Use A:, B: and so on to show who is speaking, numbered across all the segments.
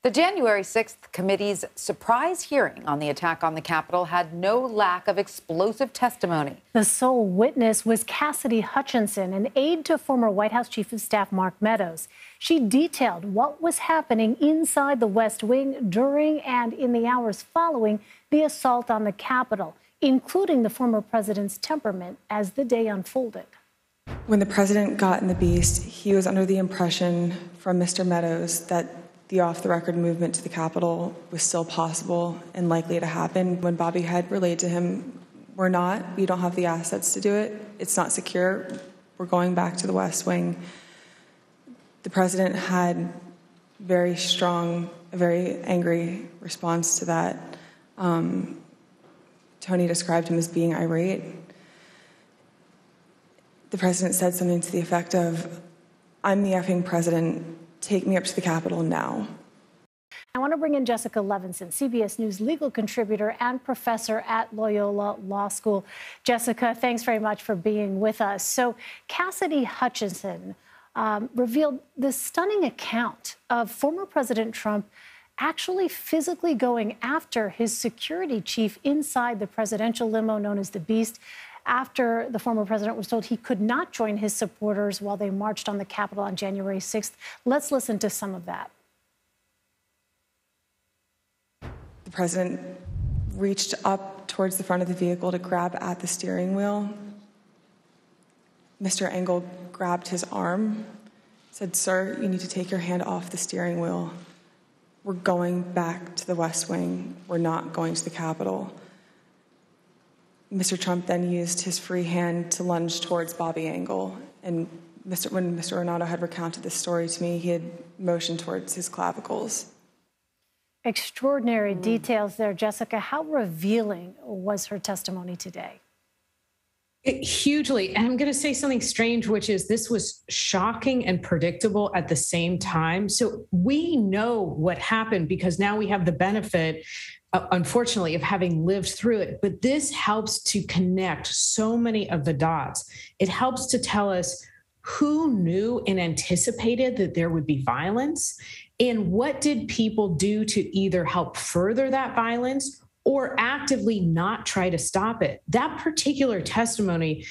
A: The January 6th committee's surprise hearing on the attack on the Capitol had no lack of explosive testimony.
B: The sole witness was Cassidy Hutchinson, an aide to former White House Chief of Staff Mark Meadows. She detailed what was happening inside the West Wing during and in the hours following the assault on the Capitol, including the former president's temperament as the day unfolded.
C: When the president got in the Beast, he was under the impression from Mr. Meadows that the off-the-record movement to the Capitol was still possible and likely to happen. When Bobby had relayed to him, we don't have the assets to do it. It's not secure. We're going back to the West Wing. The president had very strong, a very angry response to that. Tony described him as being irate. The president said something to the effect of, "I'm the effing president. Take me up to the Capitol now."
B: I want to bring in Jessica Levinson, CBS News legal contributor and professor at Loyola Law School. Jessica, thanks very much for being with us. So Cassidy Hutchinson revealed this stunning account of former President Trump actually physically going after his security chief inside the presidential limo known as the Beast, after the former president was told he could not join his supporters while they marched on the Capitol on January 6th. Let's listen to some of that.
C: The president reached up towards the front of the vehicle to grab at the steering wheel. Mr. Engel grabbed his arm, said, "Sir, you need to take your hand off the steering wheel. We're going back to the West Wing. We're not going to the Capitol." Mr. Trump then used his free hand to lunge towards Bobby Engel. And when Mr. Renato had recounted this story to me, he had motioned towards his clavicles.
B: Extraordinary details there, Jessica. How revealing was her testimony today?
D: Hugely. And I'm going to say something strange, which is this was shocking and predictable at the same time. So we know what happened because now we have the benefit, unfortunately, of having lived through it. But this helps to connect so many of the dots. It helps to tell us who knew and anticipated that there would be violence, and what did people do to either help further that violence or actively not try to stop it. That particular testimony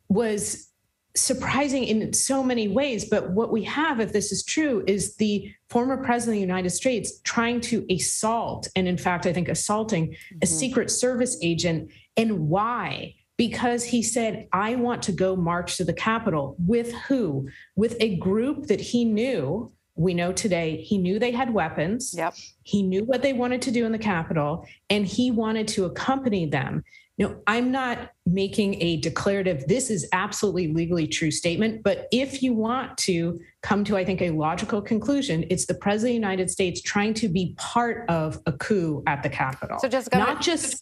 D: was surprising in so many ways. But what we have, if this is true, is the former president of the United States trying to assault, and in fact, I think assaulting a Secret Service agent. And why? Because he said, "I want to go march to the Capitol." With who? With a group that he knew. We know today he knew they had weapons.
A: Yep.
D: He knew what they wanted to do in the Capitol, and he wanted to accompany them. Now, I'm not making a declarative, this is absolutely legally true statement, but if you want to come to, I think, a logical conclusion, it's the president of the United States trying to be part of a coup at the Capitol.
A: So Jessica,
D: not just...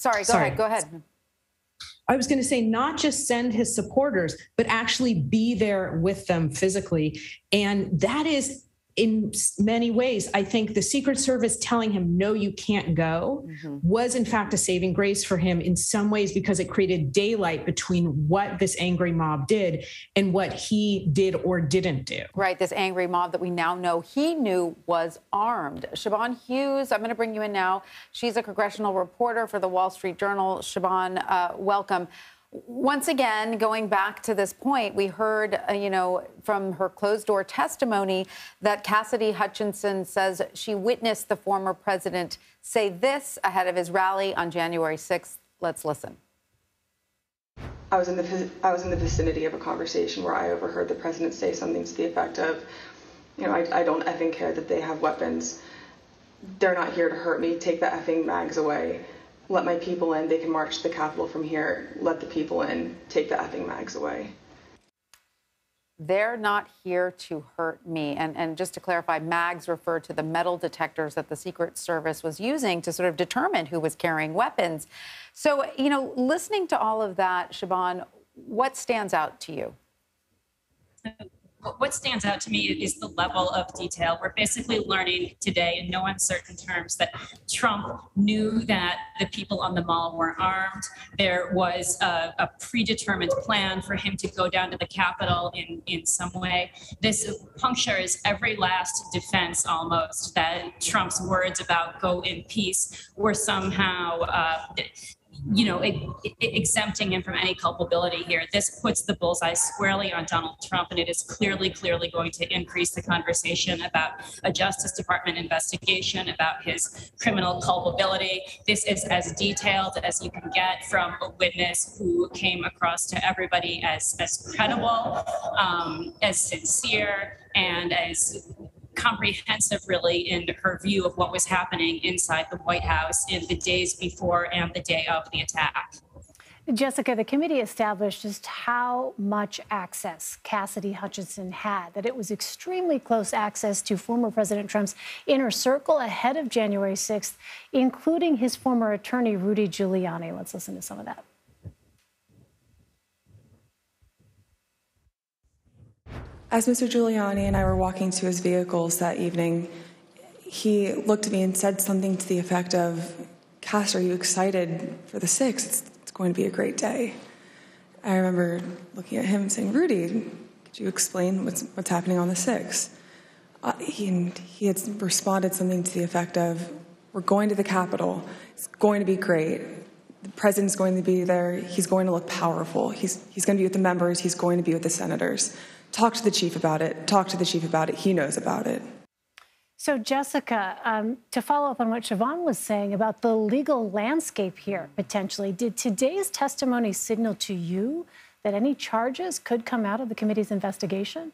A: Go ahead.
D: I was going to say not just send his supporters, but actually be there with them physically. And that is, in many ways, I think the Secret Service telling him, "No, you can't go," was in fact a saving grace for him in some ways, because it created daylight between what this angry mob did and what he did or didn't do.
A: Right, this angry mob that we now know he knew was armed. Siobhan Hughes, I'm going to bring you in now. She's a congressional reporter for the Wall Street Journal. Siobhan, welcome. Once again, going back to this point, we heard, from her closed-door testimony that Cassidy Hutchinson says she witnessed the former president say this ahead of his rally on January 6th. Let's listen.
C: I was in the vicinity of a conversation where I overheard the president say something to the effect of, I don't effing care that they have weapons. They're not here to hurt me. Take the effing mags away. Let my people in. They can march to the Capitol from here. Let the people in. Take the effing mags away.
A: They're not here to hurt me. And just to clarify, mags refer to the metal detectors that the Secret Service was using to sort of determine who was carrying weapons. So, listening to all of that, Siobhan, what stands out to you?
E: What stands out to me is the level of detail. We're basically learning today in no uncertain terms that Trump knew that the people on the mall were armed. There was a predetermined plan for him to go down to the Capitol in some way. This punctures every last defense almost that Trump's words about go in peace were somehow exempting him from any culpability here. This puts the bullseye squarely on Donald Trump, and it is clearly going to increase the conversation about a Justice Department investigation, about his criminal culpability. This is as detailed as you can get from a witness who came across to everybody as credible, as sincere, and as comprehensive, really, in her view of what was happening inside the White House in the days before and the day of the attack.
B: Jessica, the committee established just how much access Cassidy Hutchinson had, that it was extremely close access to former President Trump's inner circle ahead of January 6th, including his former attorney, Rudy Giuliani. Let's listen to some of that.
C: As Mr. Giuliani and I were walking to his vehicles that evening, he looked at me and said something to the effect of, "Cass, are you excited for the 6th? It's going to be a great day." I remember looking at him and saying, "Rudy, could you explain what's happening on the 6th?" He had responded something to the effect of, "We're going to the Capitol. It's going to be great. The president's going to be there. He's going to look powerful. He's going to be with the members. He's going to be with the senators. Talk to the chief about it. Talk to the chief about it. He knows about it."
B: So, Jessica, to follow up on what Siobhan was saying about the legal landscape here, potentially, did today's testimony signal to you that any charges could come out of the committee's investigation?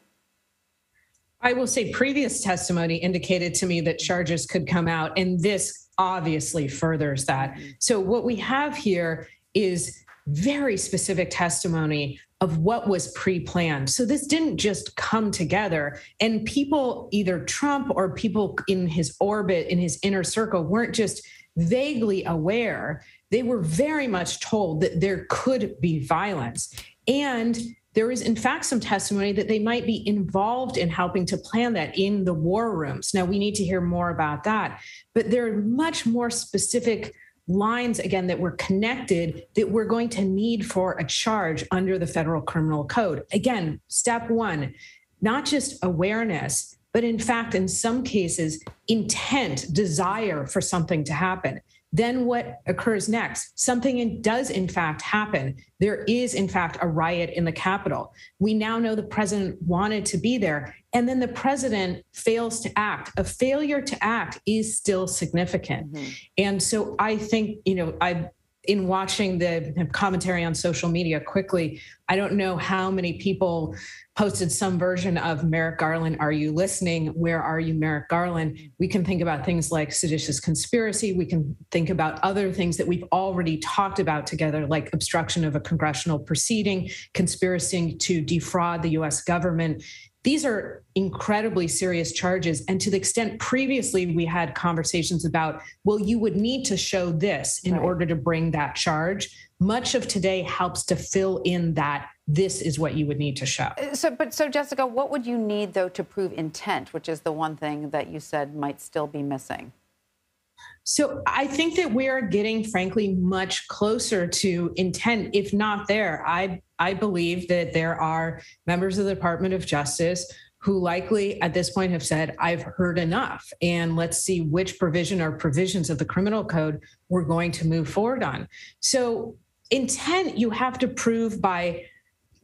D: I will say previous testimony indicated to me that charges could come out, and this obviously furthers that. So what we have here is very specific testimony of what was pre-planned. So this didn't just come together, and people, either Trump or people in his orbit, in his inner circle, weren't just vaguely aware. They were very much told that there could be violence. And there is, in fact, some testimony that they might be involved in helping to plan that in the war rooms. Now, we need to hear more about that, but there are much more specific lines, again, that were connected that we're going to need for a charge under the federal criminal code. Again, step one, not just awareness, but in fact, in some cases, intent, desire for something to happen. Then what occurs next? Something does, in fact, happen. There is, in fact, a riot in the Capitol. We now know the president wanted to be there, and then the president fails to act. A failure to act is still significant. Mm-hmm. And so I think, in watching the commentary on social media quickly, I don't know how many people posted some version of Merrick Garland, "Are you listening? Where are you, Merrick Garland?" We can think about things like seditious conspiracy. We can think about other things that we've already talked about together, like obstruction of a congressional proceeding, conspiracy to defraud the U.S. government. These are incredibly serious charges. And to the extent previously we had conversations about, well, you would need to show this in order to bring that charge, much of today helps to fill in that this is what you would need to show.
A: So Jessica, what would you need, though, to prove intent, which is the one thing that you said might still be missing?
D: So I think that we are getting, frankly, much closer to intent, if not there. I believe that there are members of the Department of Justice who likely at this point have said, "I've heard enough, and let's see which provision or provisions of the criminal code we're going to move forward on." So intent, you have to prove by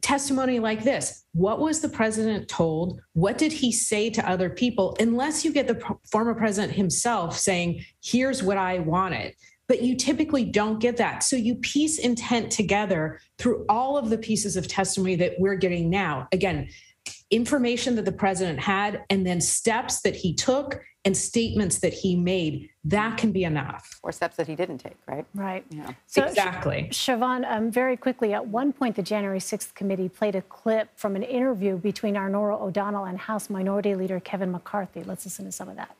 D: testimony like this. What was the president told? What did he say to other people? Unless you get the former president himself saying, "Here's what I wanted." But you typically don't get that. So you piece intent together through all of the pieces of testimony that we're getting now. Again, information that the president had, and then steps that he took and statements that he made, that can be enough.
A: Or steps that he didn't take, right?
B: Right.
A: Yeah.
B: So,
D: exactly.
B: Siobhan, very quickly, at one point, the January 6th committee played a clip from an interview between Arnora O'Donnell and House Minority Leader Kevin McCarthy. Let's listen to some of that.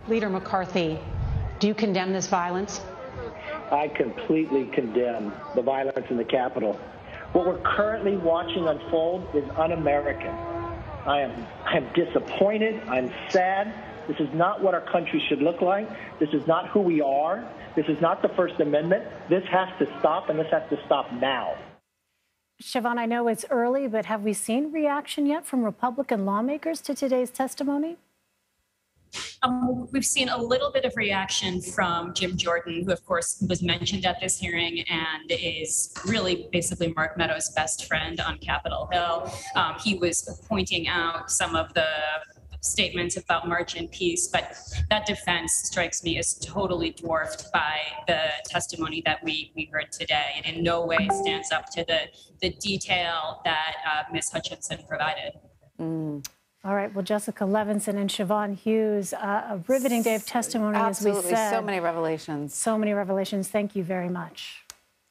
F: Leader McCarthy, do you condemn this violence?
G: I completely condemn the violence in the Capitol. What we're currently watching unfold is un-American. I am disappointed. I'm sad. This is not what our country should look like. This is not who we are. This is not the First Amendment. This has to stop, and this has to stop now.
B: Siobhan, I know it's early, but have we seen reaction yet from Republican lawmakers to today's testimony?
E: We've seen a little bit of reaction from Jim Jordan, who, of course, was mentioned at this hearing and is really basically Mark Meadows' best friend on Capitol Hill. He was pointing out some of the statements about march in peace, but that defense strikes me as totally dwarfed by the testimony that we heard today, and in no way stands up to the detail that Ms. Hutchinson provided.
B: All right. Well, Jessica Levinson and Siobhan Hughes, a riveting day of testimony,
A: Absolutely.
B: as we said.
A: So many revelations.
B: So many revelations. Thank you very much.